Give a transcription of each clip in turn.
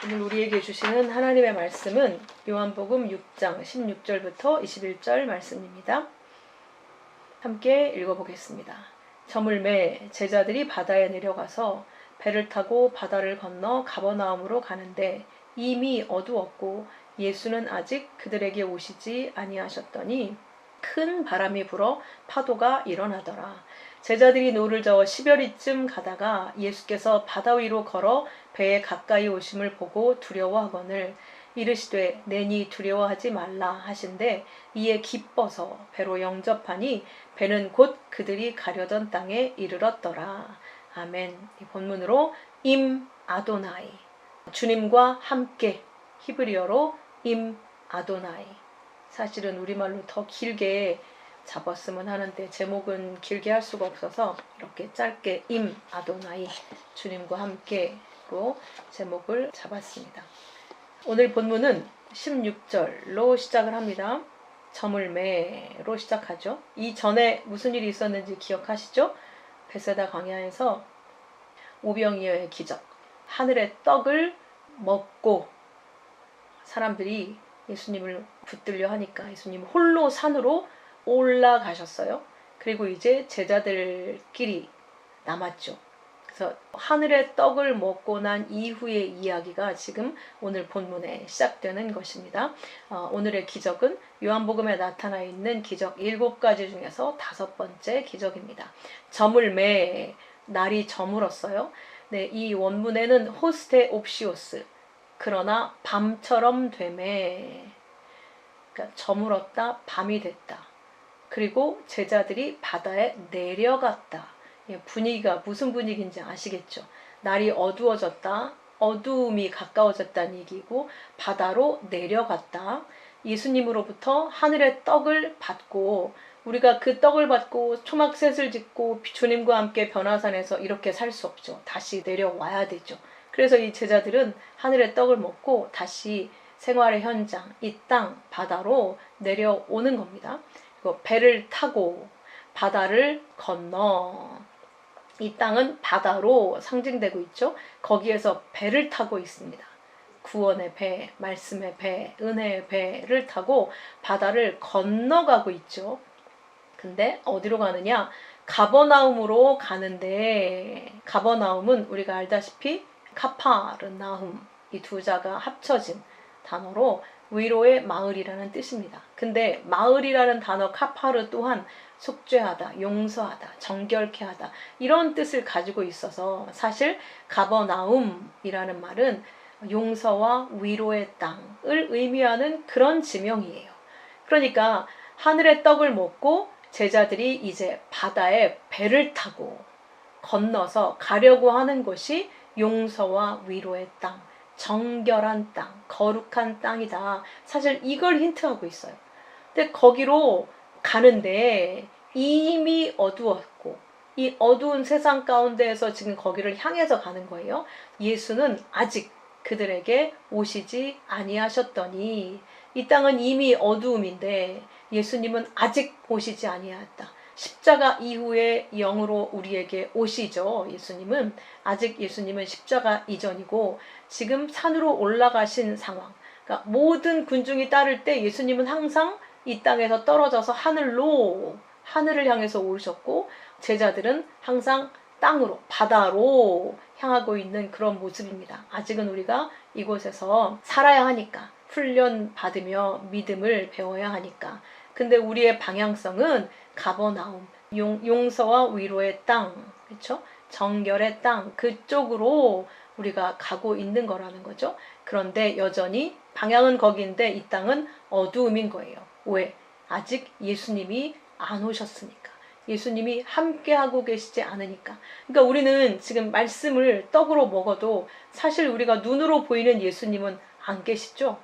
오늘 우리에게 주시는 하나님의 말씀은 요한복음 6장 16절부터 21절 말씀입니다. 함께 읽어보겠습니다. 저물매 제자들이 바다에 내려가서 배를 타고 바다를 건너 가버나움으로 가는데 이미 어두웠고 예수는 아직 그들에게 오시지 아니하셨더니 큰 바람이 불어 파도가 일어나더라. 제자들이 노를 저어 10여리쯤 가다가 예수께서 바다 위로 걸어 배에 가까이 오심을 보고 두려워하거늘 이르시되 내니 두려워하지 말라 하신대 이에 기뻐서 배로 영접하니 배는 곧 그들이 가려던 땅에 이르렀더라. 아멘. 이 본문으로 임 아도나이, 주님과 함께, 히브리어로 임 아도나이. 사실은 우리말로 더 길게 잡았으면 하는데 제목은 길게 할 수가 없어서 이렇게 짧게 임 아도나이, 주님과 함께로 제목을 잡았습니다. 오늘 본문은 16절로 시작을 합니다. 저물매로 시작하죠. 이 전에 무슨 일이 있었는지 기억하시죠? 베세다 광야에서 오병이어의 기적, 하늘의 떡을 먹고 사람들이 예수님을 붙들려 하니까 예수님 홀로 산으로 올라가셨어요. 그리고 이제 제자들끼리 남았죠. 그래서 하늘의 떡을 먹고 난 이후의 이야기가 지금 오늘 본문에 시작되는 것입니다. 오늘의 기적은 요한복음에 나타나 있는 기적 7가지 중에서 5번째 기적입니다. 저물매, 날이 저물었어요. 네, 이 원문에는 호스테 옵시오스, 그러나 밤처럼 되매, 그러니까 저물었다, 밤이 됐다. 그리고 제자들이 바다에 내려갔다. 분위기가 무슨 분위기인지 아시겠죠? 날이 어두워졌다, 어두움이 가까워졌다는 얘기고 바다로 내려갔다. 예수님으로부터 하늘의 떡을 받고 우리가 그 떡을 받고 초막셋을 짓고 주님과 함께 변화산에서 이렇게 살 수 없죠. 다시 내려와야 되죠. 그래서 이 제자들은 하늘의 떡을 먹고 다시 생활의 현장, 이 땅, 바다로 내려오는 겁니다. 그리고 배를 타고 바다를 건너, 이 땅은 바다로 상징되고 있죠. 거기에서 배를 타고 있습니다. 구원의 배, 말씀의 배, 은혜의 배를 타고 바다를 건너가고 있죠. 근데 어디로 가느냐? 가버나움으로 가는데, 가버나움은 우리가 알다시피 카파르나움, 이 두 자가 합쳐진 단어로 위로의 마을이라는 뜻입니다. 근데 마을이라는 단어 카파르 또한 속죄하다, 용서하다, 정결케 하다, 이런 뜻을 가지고 있어서 사실 가버나움이라는 말은 용서와 위로의 땅을 의미하는 그런 지명이에요. 그러니까 하늘의 떡을 먹고 제자들이 이제 바다에 배를 타고 건너서 가려고 하는 것이 용서와 위로의 땅, 정결한 땅, 거룩한 땅이다. 사실 이걸 힌트하고 있어요. 근데 거기로 가는데 이미 어두웠고 이 어두운 세상 가운데에서 지금 거기를 향해서 가는 거예요. 예수는 아직 그들에게 오시지 아니하셨더니, 이 땅은 이미 어두움인데 예수님은 아직 오시지 아니하였다. 십자가 이후에 영으로 우리에게 오시죠. 예수님은 아직, 예수님은 십자가 이전이고 지금 산으로 올라가신 상황. 그러니까 모든 군중이 따를 때 예수님은 항상 이 땅에서 떨어져서 하늘을 향해서 오르셨고 제자들은 항상 땅으로, 바다로 향하고 있는 그런 모습입니다. 아직은 우리가 이곳에서 살아야 하니까, 훈련 받으며 믿음을 배워야 하니까. 근데 우리의 방향성은 가버나움, 용서와 위로의 땅, 그렇죠? 정결의 땅, 그쪽으로 우리가 가고 있는 거라는 거죠. 그런데 여전히 방향은 거기인데 이 땅은 어두움인 거예요. 왜? 아직 예수님이 안 오셨으니까. 예수님이 함께하고 계시지 않으니까. 그러니까 우리는 지금 말씀을 떡으로 먹어도 사실 우리가 눈으로 보이는 예수님은 안 계시죠.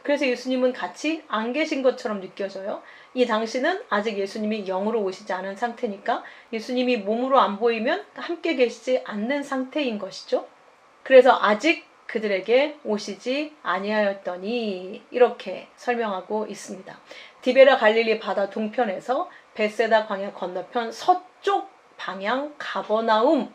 그래서 예수님은 같이 안 계신 것처럼 느껴져요. 이 당시는 아직 예수님이 영으로 오시지 않은 상태니까 예수님이 몸으로 안 보이면 함께 계시지 않는 상태인 것이죠. 그래서 아직 그들에게 오시지 아니하였더니, 이렇게 설명하고 있습니다. 디베라 갈릴리 바다 동편에서 베세다 광야 건너편 서쪽 방향 가버나움,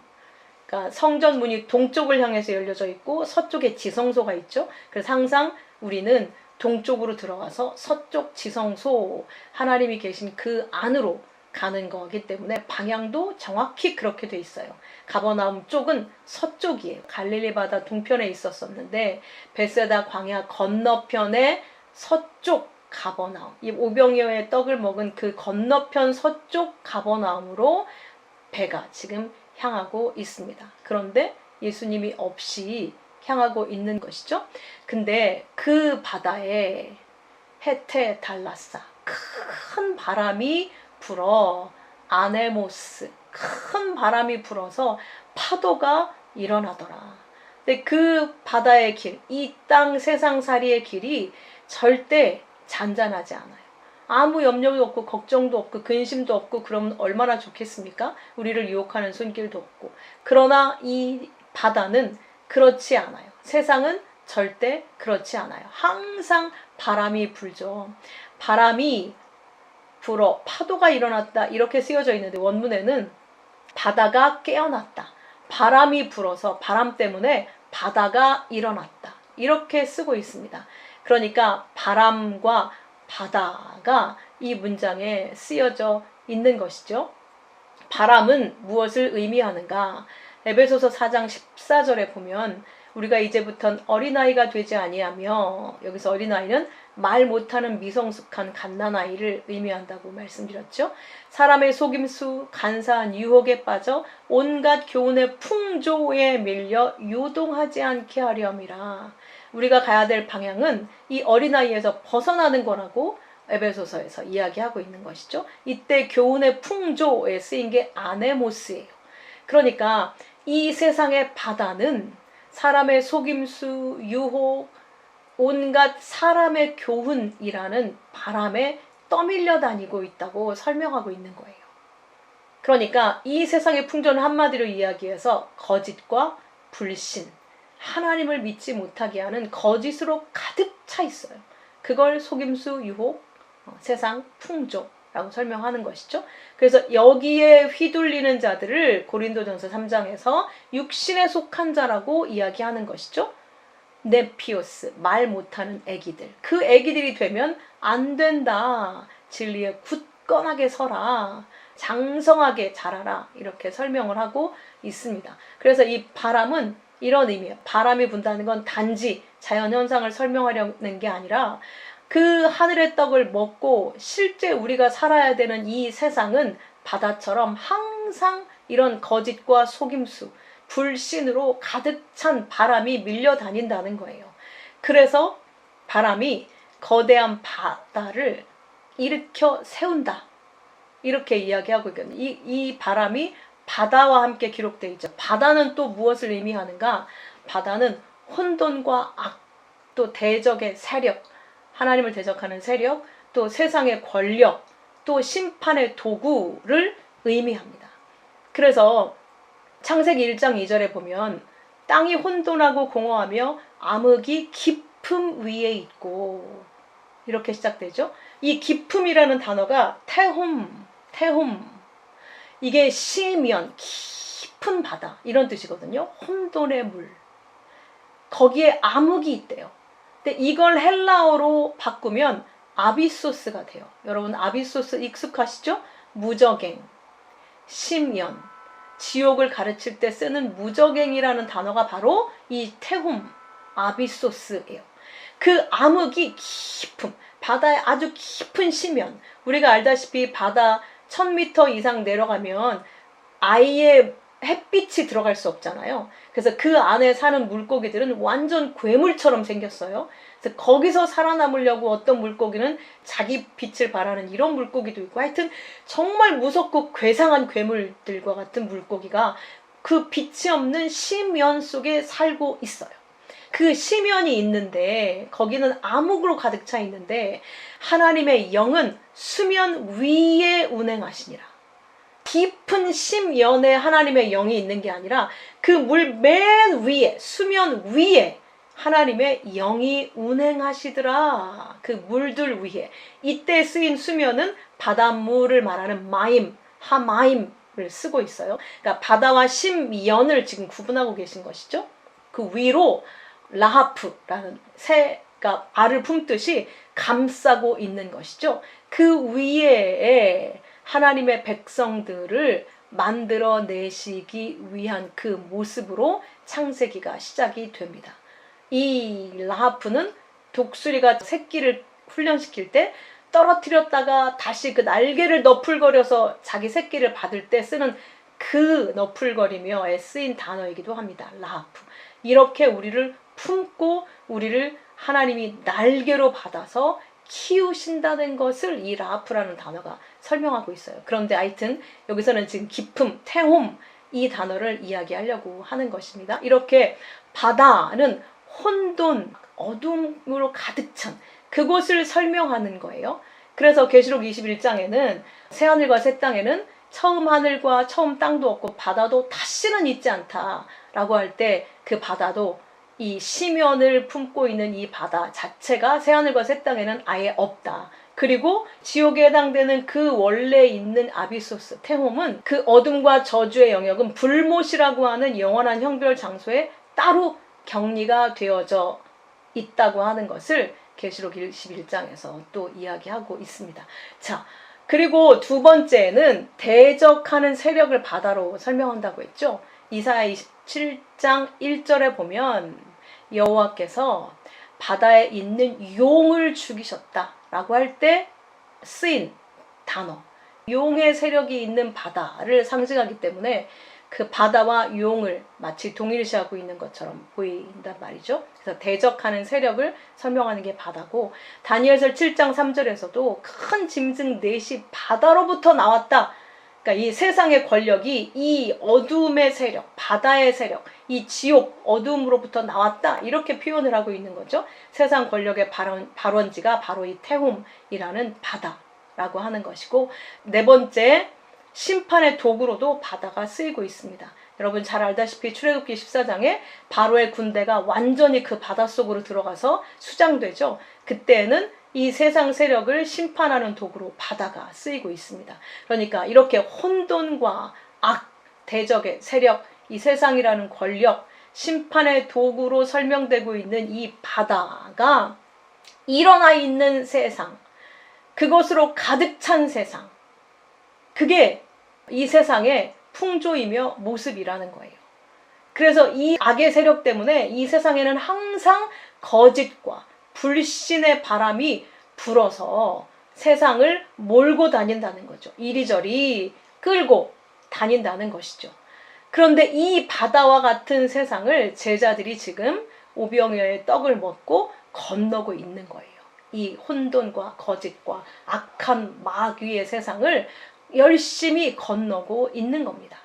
그러니까 성전 문이 동쪽을 향해서 열려져 있고 서쪽에 지성소가 있죠. 그래서 항상 우리는 동쪽으로 들어가서 서쪽 지성소, 하나님이 계신 그 안으로 가는 거기 때문에 방향도 정확히 그렇게 돼 있어요. 가버나움 쪽은 서쪽이에요. 갈릴리 바다 동편에 있었었는데 베세다 광야 건너편에 서쪽 가버나움, 이 오병이어의 떡을 먹은 그 건너편 서쪽 가버나움으로 배가 지금 향하고 있습니다. 그런데 예수님이 없이 향하고 있는 것이죠. 근데 그 바다에 헤테 달라사, 큰 바람이 불어, 아네모스, 큰 바람이 불어서 파도가 일어나더라. 근데 그 바다의 길, 이 땅 세상살이의 길이 절대 잔잔하지 않아요. 아무 염려도 없고 걱정도 없고 근심도 없고 그러면 얼마나 좋겠습니까? 우리를 유혹하는 손길도 없고. 그러나 이 바다는 그렇지 않아요. 세상은 절대 그렇지 않아요. 항상 바람이 불죠. 바람이 불어 파도가 일어났다 이렇게 쓰여져 있는데 원문에는 바다가 깨어났다. 바람이 불어서 바람 때문에 바다가 일어났다. 이렇게 쓰고 있습니다. 그러니까 바람과 바다가 이 문장에 쓰여져 있는 것이죠. 바람은 무엇을 의미하는가? 에베소서 4장 14절에 보면 우리가 이제부터는 어린아이가 되지 아니하며, 여기서 어린아이는 말 못하는 미성숙한 갓난아이를 의미한다고 말씀드렸죠. 사람의 속임수 간사한 유혹에 빠져 온갖 교훈의 풍조에 밀려 요동하지 않게 하렴이라. 우리가 가야 될 방향은 이 어린아이에서 벗어나는 거라고 에베소서에서 이야기하고 있는 것이죠. 이때 교훈의 풍조에 쓰인 게 아네모스예요. 그러니까 이 세상의 바다는 사람의 속임수, 유혹, 온갖 사람의 교훈이라는 바람에 떠밀려 다니고 있다고 설명하고 있는 거예요. 그러니까 이 세상의 풍조는 한마디로 이야기해서 거짓과 불신, 하나님을 믿지 못하게 하는 거짓으로 가득 차 있어요. 그걸 속임수, 유혹, 세상 풍조라고 설명하는 것이죠. 그래서 여기에 휘둘리는 자들을 고린도전서 3장에서 육신에 속한 자라고 이야기하는 것이죠. 네피오스, 말 못하는 애기들. 그 애기들이 되면 안 된다. 진리에 굳건하게 서라. 장성하게 자라라. 이렇게 설명을 하고 있습니다. 그래서 이 바람은 이런 의미예요. 바람이 분다는 건 단지 자연현상을 설명하려는 게 아니라 그 하늘의 떡을 먹고 실제 우리가 살아야 되는 이 세상은 바다처럼 항상 이런 거짓과 속임수, 불신으로 가득 찬 바람이 밀려다닌다는 거예요. 그래서 바람이 거대한 바다를 일으켜 세운다. 이렇게 이야기하고 있거든요. 이 바람이 바다와 함께 기록되어 있죠. 바다는 또 무엇을 의미하는가? 바다는 혼돈과 악, 또 대적의 세력, 하나님을 대적하는 세력, 또 세상의 권력, 또 심판의 도구를 의미합니다. 그래서 창세기 1장 2절에 보면 땅이 혼돈하고 공허하며 암흑이 깊음 위에 있고, 이렇게 시작되죠. 이 깊음이라는 단어가 태홈, 이게 시면 깊은 바다 이런 뜻이거든요. 혼돈의 물, 거기에 암흑이 있대요. 근데 이걸 헬라어로 바꾸면 아비소스가 돼요. 여러분 아비소스 익숙하시죠? 무저갱, 심연, 지옥을 가르칠 때 쓰는 무저갱이라는 단어가 바로 이 태홈, 아비소스예요. 그 암흑이 깊음, 바다의 아주 깊은 심연. 우리가 알다시피 바다 1000m 이상 내려가면 아예 햇빛이 들어갈 수 없잖아요. 그래서 그 안에 사는 물고기들은 완전 괴물처럼 생겼어요. 그래서 거기서 살아남으려고 어떤 물고기는 자기 빛을 발하는 이런 물고기도 있고, 하여튼 정말 무섭고 괴상한 괴물들과 같은 물고기가 그 빛이 없는 심연 속에 살고 있어요. 그 심연이 있는데 거기는 암흑으로 가득 차 있는데 하나님의 영은 수면 위에 운행하시니라. 깊은 심연에 하나님의 영이 있는 게 아니라 그 물 맨 위에, 수면 위에 하나님의 영이 운행하시더라. 그 물들 위에. 이때 쓰인 수면은 바닷물을 말하는 마임, 하마임 쓰고 있어요. 그러니까 바다와 심연을 지금 구분하고 계신 것이죠. 그 위로 라하프라는 새가 알을 품듯이 감싸고 있는 것이죠. 그 위에 하나님의 백성들을 만들어내시기 위한 그 모습으로 창세기가 시작이 됩니다. 이 라하프는 독수리가 새끼를 훈련시킬 때 떨어뜨렸다가 다시 그 날개를 너풀거려서 자기 새끼를 받을 때 쓰는 그 너풀거리며에 쓰인 단어이기도 합니다. 라하프. 이렇게 우리를 품고 우리를 하나님이 날개로 받아서 키우신다는 것을 이 라하프라는 단어가 설명하고 있어요. 그런데 하여튼 여기서는 지금 기품, 태홈 이 단어를 이야기하려고 하는 것입니다. 이렇게 바다는 혼돈, 어둠으로 가득 찬 그곳을 설명하는 거예요. 그래서 계시록 21장에는 새하늘과 새 땅에는 처음 하늘과 처음 땅도 없고 바다도 다시는 있지 않다라고 할 때 그 바다도 이 심연을 품고 있는 이 바다 자체가 새하늘과 새 땅에는 아예 없다. 그리고 지옥에 해당되는 그 원래 있는 아비소스, 태홈은 그 어둠과 저주의 영역은 불못이라고 하는 영원한 형별 장소에 따로 격리가 되어져 있다고 하는 것을 계시록 21장에서 또 이야기하고 있습니다. 자, 그리고 두 번째는 대적하는 세력을 바다로 설명한다고 했죠. 이사야 27장 1절에 보면 여호와께서 바다에 있는 용을 죽이셨다라고 할 때 쓰인 단어, 용의 세력이 있는 바다를 상징하기 때문에 그 바다와 용을 마치 동일시하고 있는 것처럼 보인단 말이죠. 그래서 대적하는 세력을 설명하는 게 바다고, 다니엘서 7장 3절에서도 큰 짐승 넷이 바다로부터 나왔다. 그러니까 이 세상의 권력이 이 어둠의 세력, 바다의 세력, 이 지옥, 어둠으로부터 나왔다. 이렇게 표현을 하고 있는 거죠. 세상 권력의 발원지가 바로 이 태홈이라는 바다라고 하는 것이고, 네 번째, 심판의 도구로도 바다가 쓰이고 있습니다. 여러분 잘 알다시피 출애굽기 14장에 바로의 군대가 완전히 그 바닷속으로 들어가서 수장되죠. 그때는 이 세상 세력을 심판하는 도구로 바다가 쓰이고 있습니다. 그러니까 이렇게 혼돈과 악, 대적의 세력, 이 세상이라는 권력, 심판의 도구로 설명되고 있는 이 바다가 일어나 있는 세상, 그것으로 가득 찬 세상, 그게 이 세상의 풍조이며 모습이라는 거예요. 그래서 이 악의 세력 때문에 이 세상에는 항상 거짓과 불신의 바람이 불어서 세상을 몰고 다닌다는 거죠. 이리저리 끌고 다닌다는 것이죠. 그런데 이 바다와 같은 세상을 제자들이 지금 오병이어의 떡을 먹고 건너고 있는 거예요. 이 혼돈과 거짓과 악한 마귀의 세상을 열심히 건너고 있는 겁니다.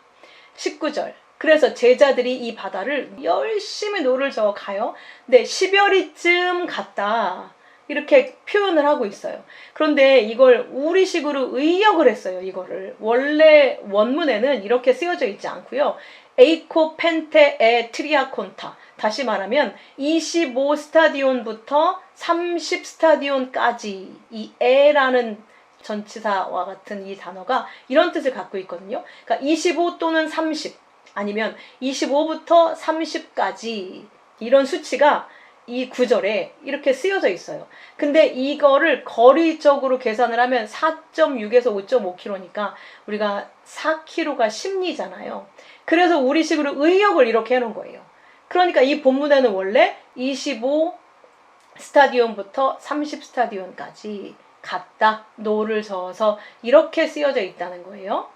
19절. 그래서 제자들이 이 바다를 열심히 노를 저어 가요. 근데 10여리쯤 갔다. 이렇게 표현을 하고 있어요. 그런데 이걸 우리식으로 의역을 했어요. 이거를. 원래 원문에는 이렇게 쓰여져 있지 않고요. 에이코 펜테 에 트리아콘타. 다시 말하면 25스타디온부터 30스타디온까지 이 에라는 전치사와 같은 이 단어가 이런 뜻을 갖고 있거든요. 그러니까 25 또는 30 아니면 25부터 30까지 이런 수치가 이 구절에 이렇게 쓰여져 있어요. 근데 이거를 거리적으로 계산을 하면 4.6에서 5.5km니까 우리가 4km가 10리잖아요. 그래서 우리식으로 의역을 이렇게 해놓은 거예요. 그러니까 이 본문에는 원래 25 스타디온부터 30 스타디온까지 갔다, 노를 저어서 이렇게 쓰여져 있다는 거예요.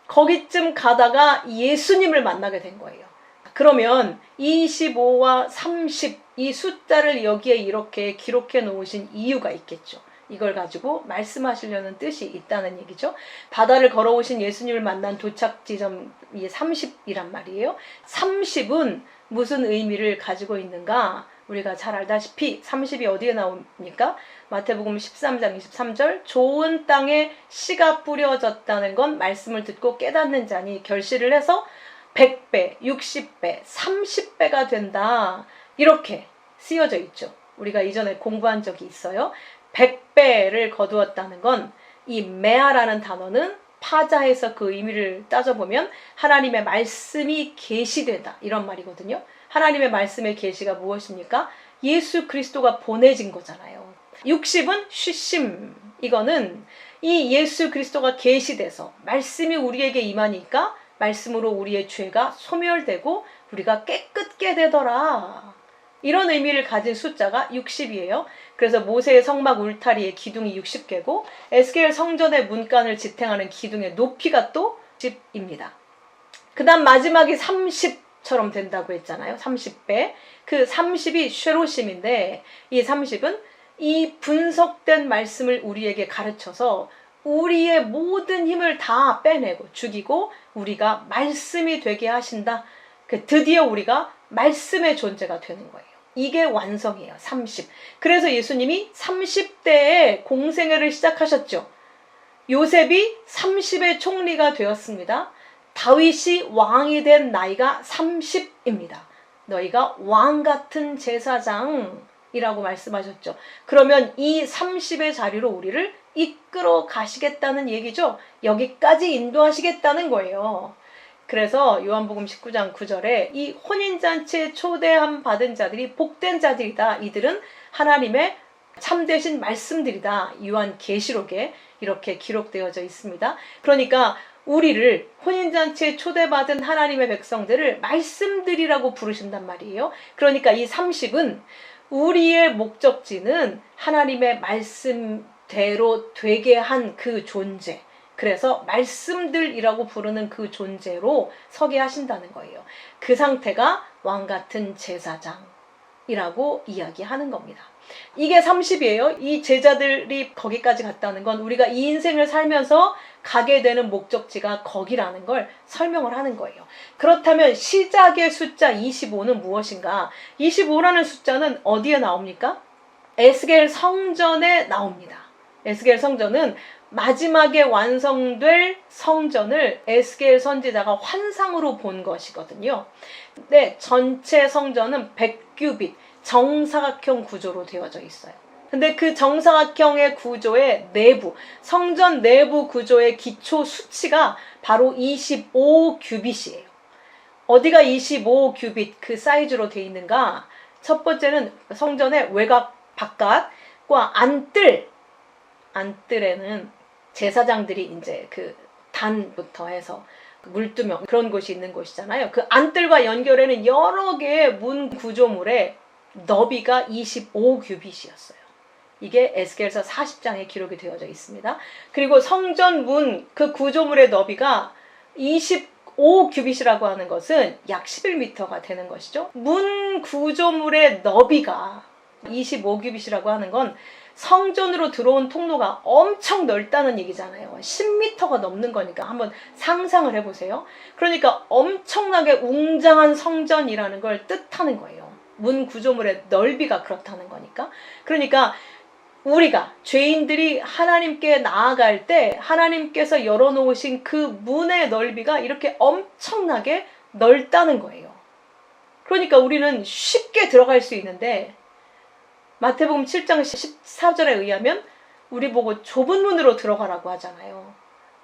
거기쯤 가다가 예수님을 만나게 된 거예요. 그러면 25와 30 이 숫자를 여기에 이렇게 기록해 놓으신 이유가 있겠죠. 이걸 가지고 말씀하시려는 뜻이 있다는 얘기죠. 바다를 걸어오신 예수님을 만난 도착 지점이 30이란 말이에요. 30은 무슨 의미를 가지고 있는가? 우리가 잘 알다시피 30이 어디에 나옵니까? 마태복음 13장 23절 좋은 땅에 씨가 뿌려졌다는 건 말씀을 듣고 깨닫는 자니 결실을 해서 100배, 60배, 30배가 된다. 이렇게 쓰여져 있죠. 우리가 이전에 공부한 적이 있어요. 100배를 거두었다는 건 이 메아라는 단어는 파자해서 그 의미를 따져보면 하나님의 말씀이 계시되다 이런 말이거든요. 하나님의 말씀의 계시가 무엇입니까? 예수 그리스도가 보내진 거잖아요. 60은 쉬심, 이거는 이 예수 그리스도가 계시돼서 말씀이 우리에게 임하니까 말씀으로 우리의 죄가 소멸되고 우리가 깨끗게 되더라, 이런 의미를 가진 숫자가 60이에요. 그래서 모세의 성막 울타리의 기둥이 60개고 에스겔 성전의 문간을 지탱하는 기둥의 높이가 또 10입니다. 그 다음 마지막이 30처럼 된다고 했잖아요. 30배. 그 30이 쉐로심인데 이 30은 이 분석된 말씀을 우리에게 가르쳐서 우리의 모든 힘을 다 빼내고 죽이고 우리가 말씀이 되게 하신다. 드디어 우리가 말씀의 존재가 되는 거예요. 이게 완성이에요. 30. 그래서 예수님이 30대에 공생애를 시작하셨죠. 요셉이 30의 총리가 되었습니다. 다윗이 왕이 된 나이가 30입니다. 너희가 왕 같은 제사장이라고 말씀하셨죠. 그러면 이 30의 자리로 우리를 이끌어 가시겠다는 얘기죠. 여기까지 인도하시겠다는 거예요. 그래서 요한복음 19장 9절에 이 혼인잔치에 초대함 받은 자들이 복된 자들이다. 이들은 하나님의 참되신 말씀들이다. 요한계시록에 이렇게 기록되어져 있습니다. 그러니까 우리를 혼인잔치에 초대받은 하나님의 백성들을 말씀들이라고 부르신단 말이에요. 그러니까 이 30은 우리의 목적지는 하나님의 말씀대로 되게 한 그 존재, 그래서 말씀들이라고 부르는 그 존재로 서게 하신다는 거예요. 그 상태가 왕같은 제사장이라고 이야기하는 겁니다. 이게 30이에요. 이 제자들이 거기까지 갔다는 건 우리가 이 인생을 살면서 가게 되는 목적지가 거기라는 걸 설명을 하는 거예요. 그렇다면 시작의 숫자 25는 무엇인가? 25라는 숫자는 어디에 나옵니까? 에스겔 성전에 나옵니다. 에스겔 성전은 마지막에 완성될 성전을 에스겔 선지자가 환상으로 본 것이거든요. 네, 전체 성전은 100규빗 정사각형 구조로 되어져 있어요. 근데 그 정사각형의 구조의 내부, 성전 내부 구조의 기초 수치가 바로 25규빗이에요. 어디가 25규빗 그 사이즈로 되어 있는가? 첫 번째는 성전의 외곽 바깥과 안뜰에는 제사장들이 이제 그 단부터 해서 물두멍 그런 곳이 있는 곳이잖아요. 그 안뜰과 연결에는 여러 개의 문 구조물의 너비가 25규빗이었어요. 이게 에스겔서 40장에 기록이 되어져 있습니다. 그리고 성전 문 그 구조물의 너비가 25규빗이라고 하는 것은 약 11m가 되는 것이죠. 문 구조물의 너비가 25규빗이라고 하는 건 성전으로 들어온 통로가 엄청 넓다는 얘기잖아요. 10m가 넘는 거니까 한번 상상을 해보세요. 그러니까 엄청나게 웅장한 성전이라는 걸 뜻하는 거예요. 문 구조물의 넓이가 그렇다는 거니까. 그러니까 우리가 죄인들이 하나님께 나아갈 때 하나님께서 열어놓으신 그 문의 넓이가 이렇게 엄청나게 넓다는 거예요. 그러니까 우리는 쉽게 들어갈 수 있는데 마태복음 7장 14절에 의하면 우리 보고 좁은 문으로 들어가라고 하잖아요.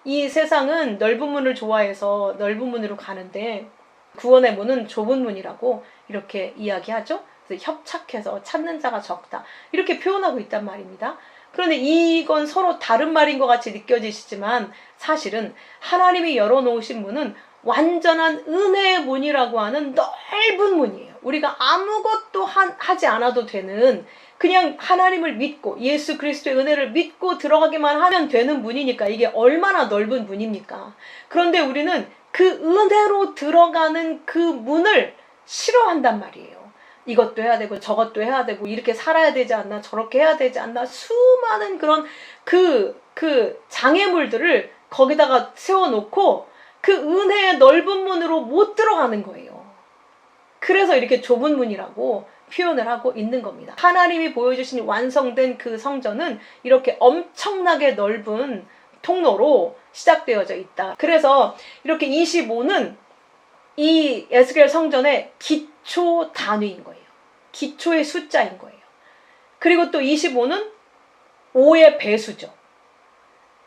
이 세상은 넓은 문을 좋아해서 넓은 문으로 가는데 구원의 문은 좁은 문이라고 이렇게 이야기하죠. 그래서 협착해서 찾는 자가 적다. 이렇게 표현하고 있단 말입니다. 그런데 이건 서로 다른 말인 것 같이 느껴지시지만 사실은 하나님이 열어놓으신 문은 완전한 은혜의 문이라고 하는 넓은 문이에요. 우리가 아무것도 하지 않아도 되는 그냥 하나님을 믿고 예수 그리스도의 은혜를 믿고 들어가기만 하면 되는 문이니까 이게 얼마나 넓은 문입니까? 그런데 우리는 그 은혜로 들어가는 그 문을 싫어한단 말이에요. 이것도 해야 되고 저것도 해야 되고 이렇게 살아야 되지 않나 저렇게 해야 되지 않나 수많은 그런 그 장애물들을 거기다가 세워놓고 그 은혜의 넓은 문으로 못 들어가는 거예요. 그래서 이렇게 좁은 문이라고 표현을 하고 있는 겁니다. 하나님이 보여주신 완성된 그 성전은 이렇게 엄청나게 넓은 통로로 시작되어져 있다. 그래서 이렇게 25는 이 에스겔 성전의 기초 단위인 거예요. 기초의 숫자인 거예요. 그리고 또 25는 5의 배수죠.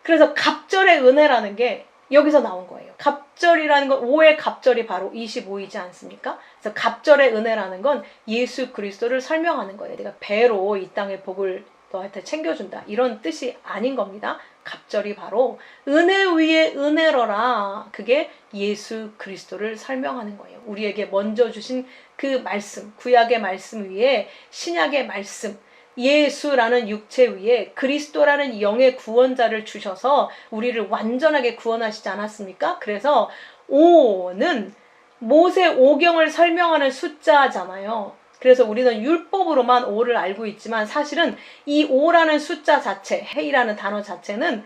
그래서 갑절의 은혜라는 게 여기서 나온 거예요. 갑절이라는 건 5의 갑절이 바로 25이지 않습니까? 그래서 갑절의 은혜라는 건 예수 그리스도를 설명하는 거예요. 내가 배로 이 땅의 복을 너한테 챙겨준다, 이런 뜻이 아닌 겁니다. 갑절이 바로 은혜 위에 은혜로라, 그게 예수 그리스도를 설명하는 거예요. 우리에게 먼저 주신 그 말씀, 구약의 말씀 위에 신약의 말씀, 예수라는 육체 위에 그리스도라는 영의 구원자를 주셔서 우리를 완전하게 구원하시지 않았습니까? 그래서 5는 모세 오경을 설명하는 숫자잖아요. 그래서 우리는 율법으로만 5를 알고 있지만 사실은 이 5라는 숫자 자체, 헤이라는 단어 자체는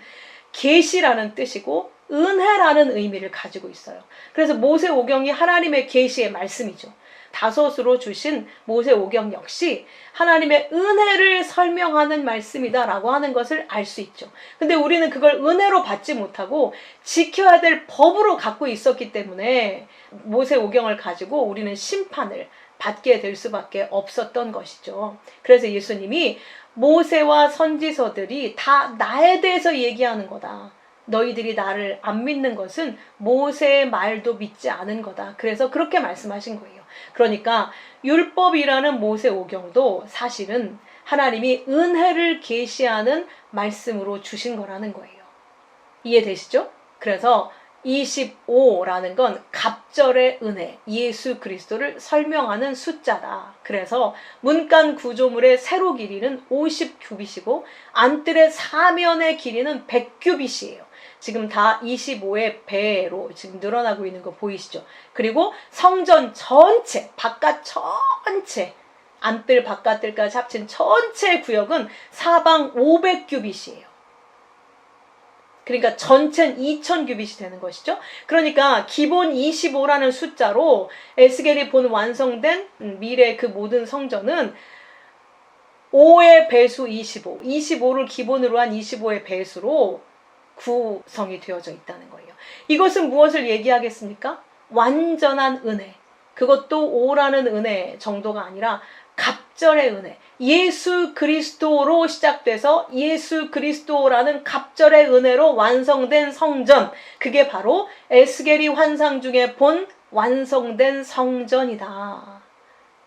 계시라는 뜻이고 은혜라는 의미를 가지고 있어요. 그래서 모세 오경이 하나님의 계시의 말씀이죠. 다섯으로 주신 모세 오경 역시 하나님의 은혜를 설명하는 말씀이다라고 하는 것을 알 수 있죠. 근데 우리는 그걸 은혜로 받지 못하고 지켜야 될 법으로 갖고 있었기 때문에 모세 오경을 가지고 우리는 심판을 받게 될 수밖에 없었던 것이죠. 그래서 예수님이 모세와 선지서들이 다 나에 대해서 얘기하는 거다, 너희들이 나를 안 믿는 것은 모세의 말도 믿지 않은 거다, 그래서 그렇게 말씀하신 거예요. 그러니까 율법이라는 모세 오경도 사실은 하나님이 은혜를 계시하는 말씀으로 주신 거라는 거예요. 이해되시죠? 그래서 25라는 건 갑절의 은혜, 예수 그리스도를 설명하는 숫자다. 그래서 문간 구조물의 세로 길이는 50규빗이고 안뜰의 사면의 길이는 100규빗이에요. 지금 다 25의 배로 지금 늘어나고 있는 거 보이시죠? 그리고 성전 전체, 바깥 전체, 안뜰 바깥뜰까지 합친 전체 구역은 사방 500규빗이에요. 그러니까 전체는 2000규빗이 되는 것이죠. 그러니까 기본 25라는 숫자로 에스겔이 본 완성된 미래 그 모든 성전은 5의 배수 25, 25를 기본으로 한 25의 배수로 구성이 되어져 있다는 거예요. 이것은 무엇을 얘기하겠습니까? 완전한 은혜. 그것도 5라는 은혜 정도가 아니라 갑절의 은혜. 예수 그리스도로 시작돼서 예수 그리스도라는 갑절의 은혜로 완성된 성전. 그게 바로 에스겔이 환상 중에 본 완성된 성전이다.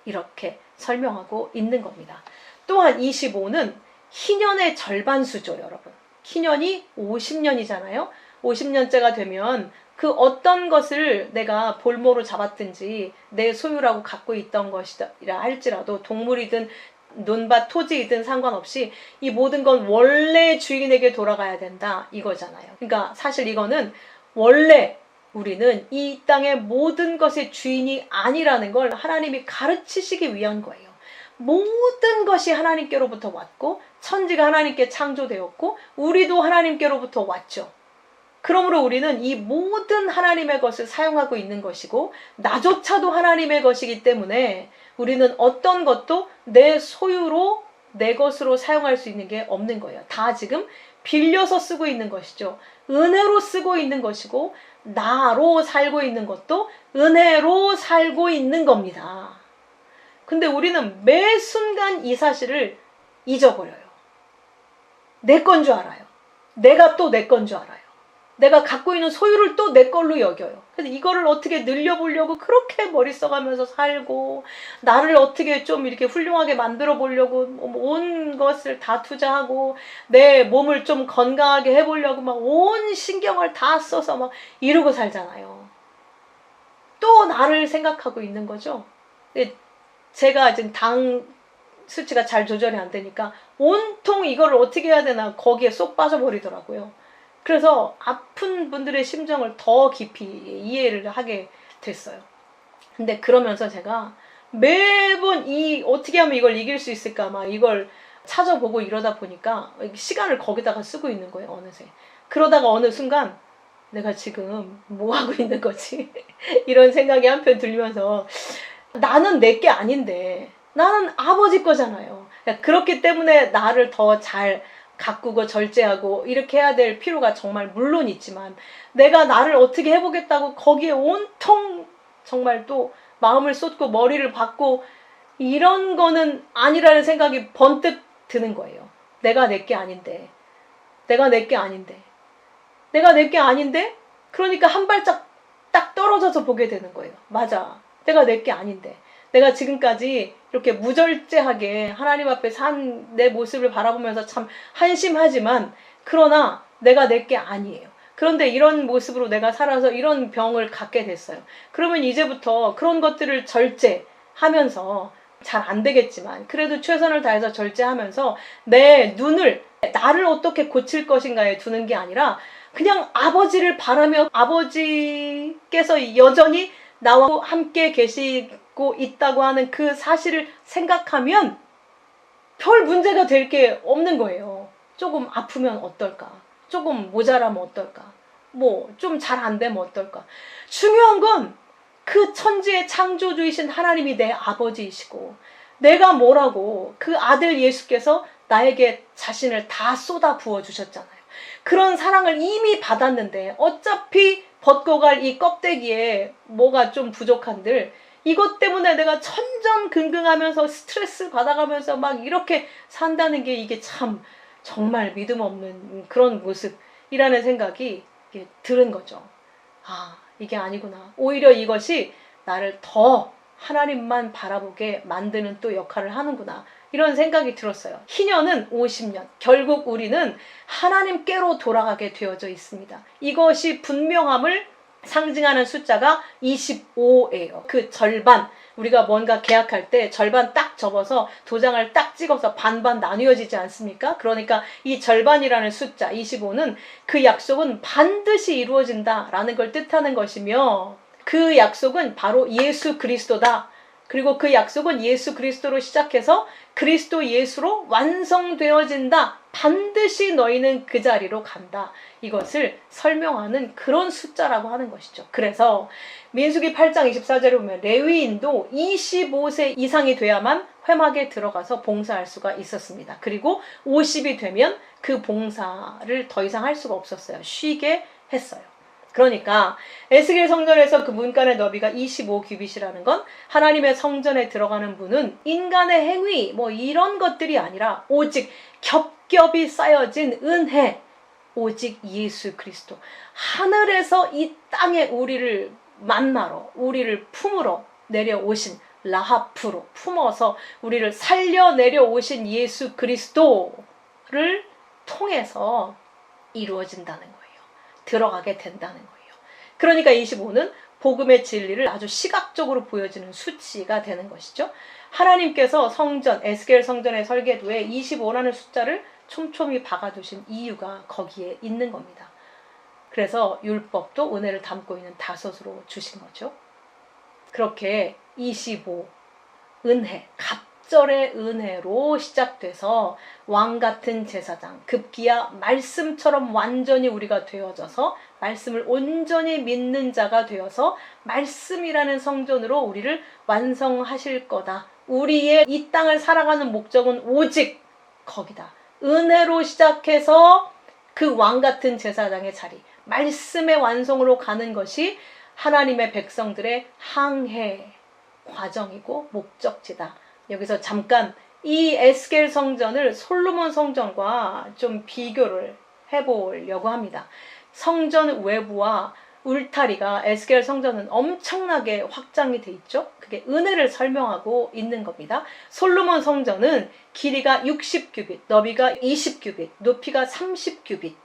이렇게 설명하고 있는 겁니다. 또한 25는 희년의 절반수죠, 여러분. 희년이 50년이잖아요. 50년째가 되면 그 어떤 것을 내가 볼모로 잡았든지 내 소유라고 갖고 있던 것이라 할지라도 동물이든 논밭 토지이든 상관없이 이 모든 건 원래 주인에게 돌아가야 된다, 이거잖아요. 그러니까 사실 이거는 원래 우리는 이 땅의 모든 것의 주인이 아니라는 걸 하나님이 가르치시기 위한 거예요. 모든 것이 하나님께로부터 왔고 천지가 하나님께 창조되었고 우리도 하나님께로부터 왔죠. 그러므로 우리는 이 모든 하나님의 것을 사용하고 있는 것이고 나조차도 하나님의 것이기 때문에 우리는 어떤 것도 내 소유로 내 것으로 사용할 수 있는 게 없는 거예요. 다 지금 빌려서 쓰고 있는 것이죠. 은혜로 쓰고 있는 것이고 나로 살고 있는 것도 은혜로 살고 있는 겁니다. 근데 우리는 매 순간 이 사실을 잊어버려요. 내 건 줄 알아요. 내가 또 내 건 줄 알아요. 내가 갖고 있는 소유를 또 내 걸로 여겨요. 그래서 이거를 어떻게 늘려보려고 그렇게 머리 써가면서 살고 나를 어떻게 좀 이렇게 훌륭하게 만들어 보려고 온 것을 다 투자하고 내 몸을 좀 건강하게 해보려고 막 온 신경을 다 써서 막 이러고 살잖아요. 또 나를 생각하고 있는 거죠. 제가 지금 당 수치가 잘 조절이 안 되니까 온통 이거를 어떻게 해야 되나 거기에 쏙 빠져버리더라고요. 그래서 아픈 분들의 심정을 더 깊이 이해를 하게 됐어요. 근데 그러면서 제가 매번 어떻게 하면 이걸 이길 수 있을까 막 이걸 찾아보고 이러다 보니까 시간을 거기다가 쓰고 있는 거예요, 어느새. 그러다가 어느 순간 내가 지금 뭐 하고 있는 거지? 이런 생각이 한편 들면서 나는 내게 아닌데 나는 아버지 거잖아요. 그렇기 때문에 나를 더 잘 가꾸고 절제하고 이렇게 해야 될 필요가 정말 물론 있지만 내가 나를 어떻게 해보겠다고 거기에 온통 정말 또 마음을 쏟고 머리를 받고 이런 거는 아니라는 생각이 번뜩 드는 거예요. 내가 내게 아닌데. 내가 내게 아닌데. 내가 내 게 아닌데? 그러니까 한 발짝 딱 떨어져서 보게 되는 거예요. 맞아. 내가 내 게 아닌데. 내가 지금까지 이렇게 무절제하게 하나님 앞에 산 내 모습을 바라보면서 참 한심하지만, 그러나 내가 내 게 아니에요. 그런데 이런 모습으로 내가 살아서 이런 병을 갖게 됐어요. 그러면 이제부터 그런 것들을 절제하면서, 잘 안 되겠지만 그래도 최선을 다해서 절제하면서 내 눈을 나를 어떻게 고칠 것인가에 두는 게 아니라 그냥 아버지를 바라며, 아버지께서 여전히 나와 함께 계시고 있다고 하는 그 사실을 생각하면 별 문제가 될 게 없는 거예요. 조금 아프면 어떨까? 조금 모자라면 어떨까? 뭐 좀 잘 안 되면 어떨까? 중요한 건 그 천지의 창조주이신 하나님이 내 아버지이시고, 내가 뭐라고 그 아들 예수께서 나에게 자신을 다 쏟아 부어 주셨잖아요. 그런 사랑을 이미 받았는데 어차피 벗고 갈 이 껍데기에 뭐가 좀 부족한들, 이것 때문에 내가 천전긍긍하면서 스트레스 받아가면서 막 이렇게 산다는 게, 이게 참 정말 믿음 없는 그런 모습이라는 생각이 들은 거죠. 아, 이게 아니구나. 오히려 이것이 나를 더 하나님만 바라보게 만드는 또 역할을 하는구나, 이런 생각이 들었어요. 희년은 50년. 결국 우리는 하나님께로 돌아가게 되어져 있습니다. 이것이 분명함을 상징하는 숫자가 25예요. 그 절반, 우리가 뭔가 계약할 때 절반 딱 접어서 도장을 딱 찍어서 반반 나뉘어지지 않습니까? 그러니까 이 절반이라는 숫자 25는 그 약속은 반드시 이루어진다라는 걸 뜻하는 것이며, 그 약속은 바로 예수 그리스도다. 그리고 그 약속은 예수 그리스도로 시작해서 그리스도 예수로 완성되어진다. 반드시 너희는 그 자리로 간다. 이것을 설명하는 그런 숫자라고 하는 것이죠. 그래서 민수기 8장 24절에 보면 레위인도 25세 이상이 돼야만 회막에 들어가서 봉사할 수가 있었습니다. 그리고 50이 되면 그 봉사를 더 이상 할 수가 없었어요. 쉬게 했어요. 그러니까 에스겔 성전에서 그 문간의 너비가 25규빗이라는 건, 하나님의 성전에 들어가는 분은 인간의 행위 뭐 이런 것들이 아니라 오직 겹겹이 쌓여진 은혜, 오직 예수 그리스도, 하늘에서 이 땅에 우리를 만나러, 우리를 품으러 내려오신, 라하프로 품어서 우리를 살려 내려오신 예수 그리스도를 통해서 이루어진다는 거예요. 들어가게 된다는 거예요. 그러니까 25는 복음의 진리를 아주 시각적으로 보여주는 수치가 되는 것이죠. 하나님께서 성전, 에스겔 성전의 설계도에 25라는 숫자를 촘촘히 박아두신 이유가 거기에 있는 겁니다. 그래서 율법도 은혜를 담고 있는 다섯으로 주신 거죠. 그렇게 25, 은혜, 갑절의 은혜로 시작돼서 왕같은 제사장, 급기야 말씀처럼 완전히 우리가 되어져서 말씀을 온전히 믿는 자가 되어서 말씀이라는 성전으로 우리를 완성하실 거다. 우리의 이 땅을 살아가는 목적은 오직 거기다. 은혜로 시작해서 그 왕같은 제사장의 자리, 말씀의 완성으로 가는 것이 하나님의 백성들의 항해 과정이고 목적지다. 여기서 잠깐 이 에스겔 성전을 솔로몬 성전과 좀 비교를 해보려고 합니다. 성전 외부와 울타리가, 에스겔 성전은 엄청나게 확장이 돼 있죠. 그게 은혜를 설명하고 있는 겁니다. 솔로몬 성전은 길이가 60규빗, 너비가 20규빗, 높이가 30규빗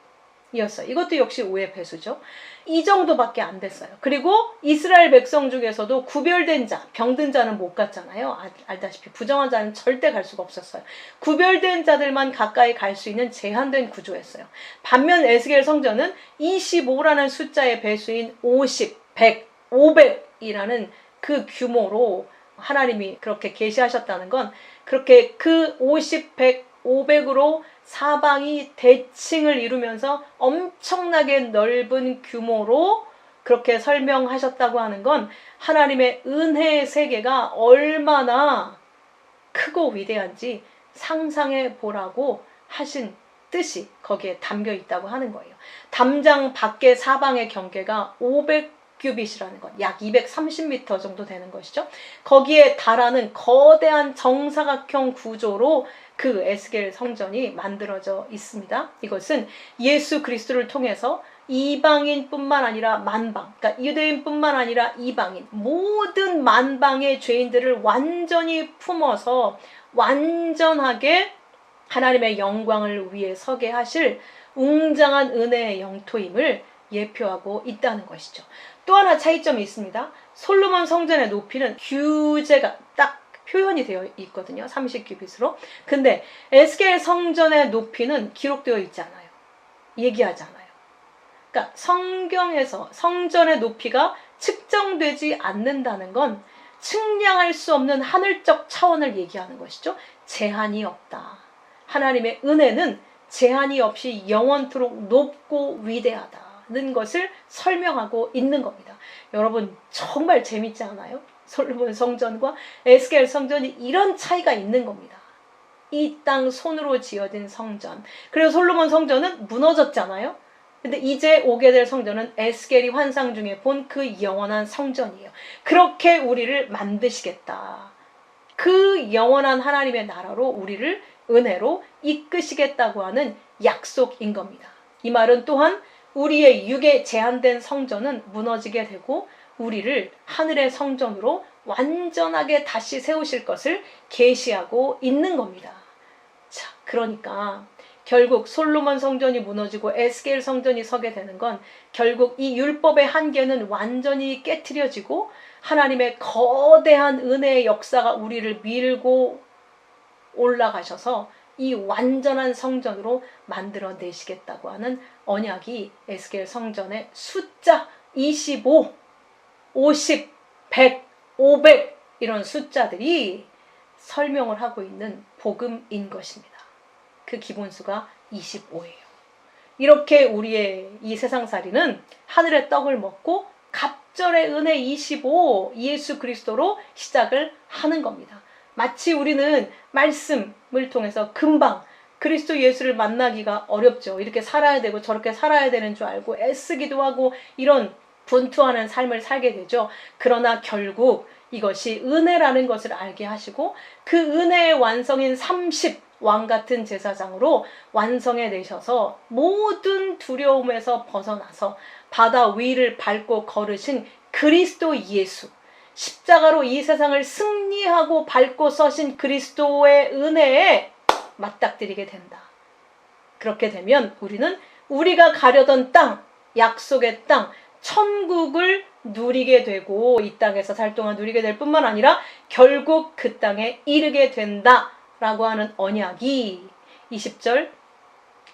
이었어요. 이것도 역시 5의 배수죠. 이 정도밖에 안 됐어요. 그리고 이스라엘 백성 중에서도 구별된 자, 병든 자는 못 갔잖아요. 알다시피 부정한 자는 절대 갈 수가 없었어요. 구별된 자들만 가까이 갈 수 있는 제한된 구조였어요. 반면 에스겔 성전은 25라는 숫자의 배수인 50, 100, 500이라는 그 규모로 하나님이 그렇게 계시하셨다는 건, 그렇게 그 50, 100, 500으로 사방이 대칭을 이루면서 엄청나게 넓은 규모로 그렇게 설명하셨다고 하는 건, 하나님의 은혜의 세계가 얼마나 크고 위대한지 상상해 보라고 하신 뜻이 거기에 담겨 있다고 하는 거예요. 담장 밖의 사방의 경계가 500규빗이라는 것, 약 230m 정도 되는 것이죠. 거기에 달하는 거대한 정사각형 구조로 그 에스겔 성전이 만들어져 있습니다. 이것은 예수 그리스도를 통해서 이방인뿐만 아니라 만방, 그러니까 유대인뿐만 아니라 이방인, 모든 만방의 죄인들을 완전히 품어서 완전하게 하나님의 영광을 위해 서게 하실 웅장한 은혜의 영토임을 예표하고 있다는 것이죠. 또 하나 차이점이 있습니다. 솔로몬 성전의 높이는 규제가 딱 표현이 되어 있거든요. 30규빗으로. 근데 에스겔 성전의 높이는 기록되어 있지 않아요. 얘기하지 않아요. 그러니까 성경에서 성전의 높이가 측정되지 않는다는 건 측량할 수 없는 하늘적 차원을 얘기하는 것이죠. 제한이 없다. 하나님의 은혜는 제한이 없이 영원토록 높고 위대하다는 것을 설명하고 있는 겁니다. 여러분 정말 재밌지 않아요? 솔로몬 성전과 에스겔 성전이 이런 차이가 있는 겁니다. 이 땅 손으로 지어진 성전. 그리고 솔로몬 성전은 무너졌잖아요. 근데 이제 오게 될 성전은 에스겔이 환상 중에 본 그 영원한 성전이에요. 그렇게 우리를 만드시겠다. 그 영원한 하나님의 나라로 우리를 은혜로 이끄시겠다고 하는 약속인 겁니다. 이 말은 또한 우리의 육에 제한된 성전은 무너지게 되고 우리를 하늘의 성전으로 완전하게 다시 세우실 것을 계시하고 있는 겁니다. 자, 그러니까 결국 솔로몬 성전이 무너지고 에스겔 성전이 서게 되는 건 결국 이 율법의 한계는 완전히 깨트려지고 하나님의 거대한 은혜의 역사가 우리를 밀고 올라가셔서 이 완전한 성전으로 만들어내시겠다고 하는 언약이 에스겔 성전의 숫자 25, 50, 100, 500 이런 숫자들이 설명을 하고 있는 복음인 것입니다. 그 기본수가 25예요. 이렇게 우리의 이 세상살이는 하늘의 떡을 먹고 갑절의 은혜 25 예수 그리스도로 시작을 하는 겁니다. 마치 우리는 말씀을 통해서 금방 그리스도 예수를 만나기가 어렵죠. 이렇게 살아야 되고 저렇게 살아야 되는 줄 알고 애쓰기도 하고 이런 분투하는 삶을 살게 되죠. 그러나 결국 이것이 은혜라는 것을 알게 하시고 그 은혜의 완성인 30 왕같은 제사장으로 완성해 내셔서 모든 두려움에서 벗어나서 바다 위를 밟고 걸으신 그리스도 예수, 십자가로 이 세상을 승리하고 밟고 서신 그리스도의 은혜에 맞닥뜨리게 된다. 그렇게 되면 우리는 우리가 가려던 땅, 약속의 땅, 천국을 누리게 되고 이 땅에서 살 동안 누리게 될 뿐만 아니라 결국 그 땅에 이르게 된다 라고 하는 언약이 20절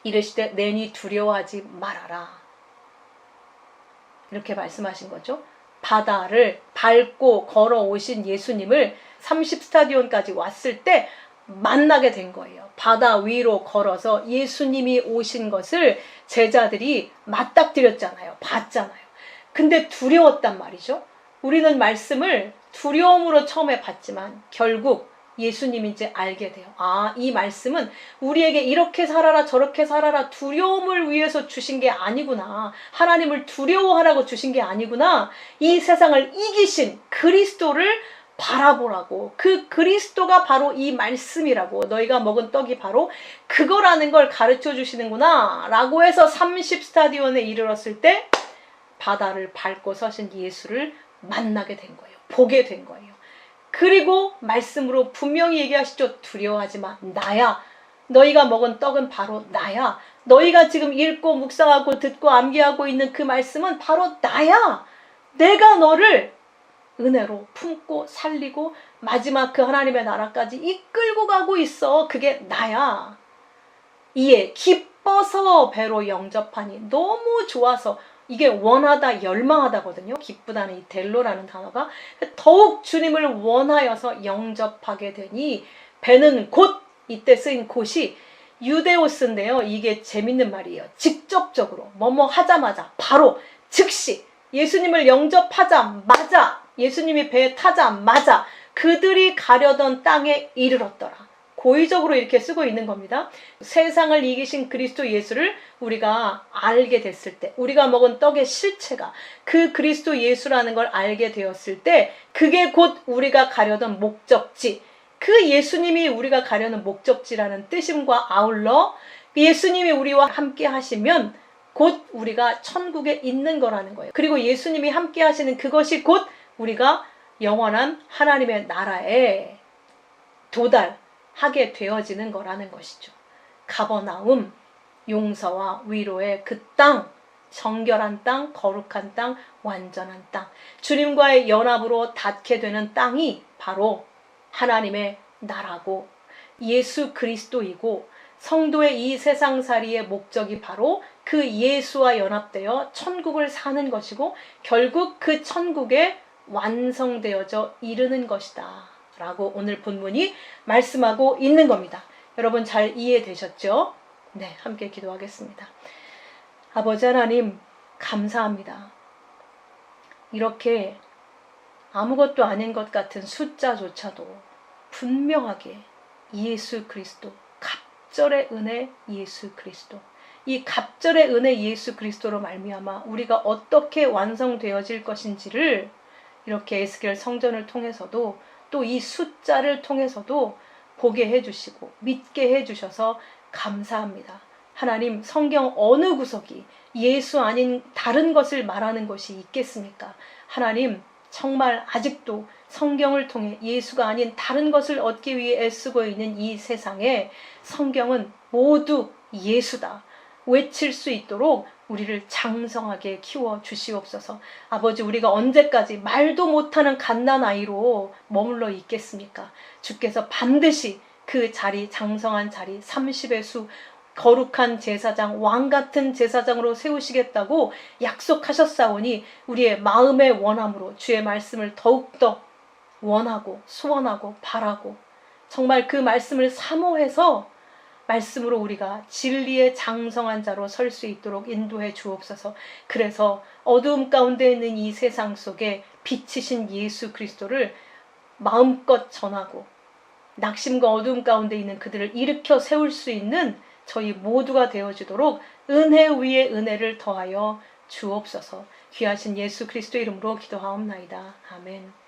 이르시되 내니 두려워하지 말아라 이렇게 말씀하신 거죠. 바다를 밟고 걸어오신 예수님을 30스타디온까지 왔을 때 만나게 된 거예요. 바다 위로 걸어서 예수님이 오신 것을 제자들이 맞닥뜨렸잖아요. 봤잖아요. 근데 두려웠단 말이죠. 우리는 말씀을 두려움으로 처음에 봤지만 결국 예수님인지 알게 돼요. 아, 이 말씀은 우리에게 이렇게 살아라 저렇게 살아라 두려움을 위해서 주신 게 아니구나. 하나님을 두려워하라고 주신 게 아니구나. 이 세상을 이기신 그리스도를 바라보라고. 그 그리스도가 바로 이 말씀이라고. 너희가 먹은 떡이 바로 그거라는 걸 가르쳐 주시는구나 라고 해서 30스타디온에 이르렀을 때 바다를 밟고 서신 예수를 만나게 된 거예요. 보게 된 거예요. 그리고 말씀으로 분명히 얘기하시죠. 두려워하지 마. 나야. 너희가 먹은 떡은 바로 나야. 너희가 지금 읽고 묵상하고 듣고 암기하고 있는 그 말씀은 바로 나야. 내가 너를 은혜로 품고 살리고 마지막 그 하나님의 나라까지 이끌고 가고 있어. 그게 나야. 이에 기뻐서 배로 영접하니 너무 좋아서 이게 원하다 열망하다거든요. 기쁘다는 이 델로라는 단어가 더욱 주님을 원하여서 영접하게 되니 배는 곧 이때 쓰인 곳이 유데오스인데요. 이게 재밌는 말이에요. 직접적으로 뭐뭐 하자마자 바로 즉시 예수님을 영접하자마자 예수님이 배에 타자마자 그들이 가려던 땅에 이르렀더라. 고의적으로 이렇게 쓰고 있는 겁니다. 세상을 이기신 그리스도 예수를 우리가 알게 됐을 때 우리가 먹은 떡의 실체가 그 그리스도 예수라는 걸 알게 되었을 때 그게 곧 우리가 가려던 목적지 그 예수님이 우리가 가려는 목적지라는 뜻임과 아울러 예수님이 우리와 함께 하시면 곧 우리가 천국에 있는 거라는 거예요. 그리고 예수님이 함께 하시는 그것이 곧 우리가 영원한 하나님의 나라에 도달하게 되어지는 거라는 것이죠. 가버나움, 용서와 위로의 그 땅, 정결한 땅, 거룩한 땅, 완전한 땅, 주님과의 연합으로 닿게 되는 땅이 바로 하나님의 나라고 예수 그리스도이고, 성도의 이 세상살이의 목적이 바로 그 예수와 연합되어 천국을 사는 것이고, 결국 그 천국에 완성되어져 이르는 것이다 라고 오늘 본문이 말씀하고 있는 겁니다. 여러분 잘 이해되셨죠? 네, 함께 기도하겠습니다. 아버지 하나님, 감사합니다. 이렇게 아무것도 아닌 것 같은 숫자조차도 분명하게 예수 그리스도, 갑절의 은혜 예수 그리스도, 이 갑절의 은혜 예수 그리스도로 말미암아 우리가 어떻게 완성되어질 것인지를 이렇게 에스겔 성전을 통해서도 또 이 숫자를 통해서도 보게 해주시고 믿게 해주셔서 감사합니다. 하나님, 성경 어느 구석이 예수 아닌 다른 것을 말하는 것이 있겠습니까? 하나님, 정말 아직도 성경을 통해 예수가 아닌 다른 것을 얻기 위해 애쓰고 있는 이 세상에 성경은 모두 예수다 외칠 수 있도록 우리를 장성하게 키워 주시옵소서. 아버지, 우리가 언제까지 말도 못하는 갓난아이로 머물러 있겠습니까? 주께서 반드시 그 자리, 장성한 자리, 30의 수, 거룩한 제사장, 왕같은 제사장으로 세우시겠다고 약속하셨사오니 우리의 마음의 원함으로 주의 말씀을 더욱더 원하고 소원하고 바라고, 정말 그 말씀을 사모해서 말씀으로 우리가 진리의 장성한 자로 설 수 있도록 인도해 주옵소서. 그래서 어두움 가운데 있는 이 세상 속에 빛이신 예수 그리스도를 마음껏 전하고, 낙심과 어두움 가운데 있는 그들을 일으켜 세울 수 있는 저희 모두가 되어지도록 은혜 위에 은혜를 더하여 주옵소서. 귀하신 예수 그리스도 이름으로 기도하옵나이다. 아멘.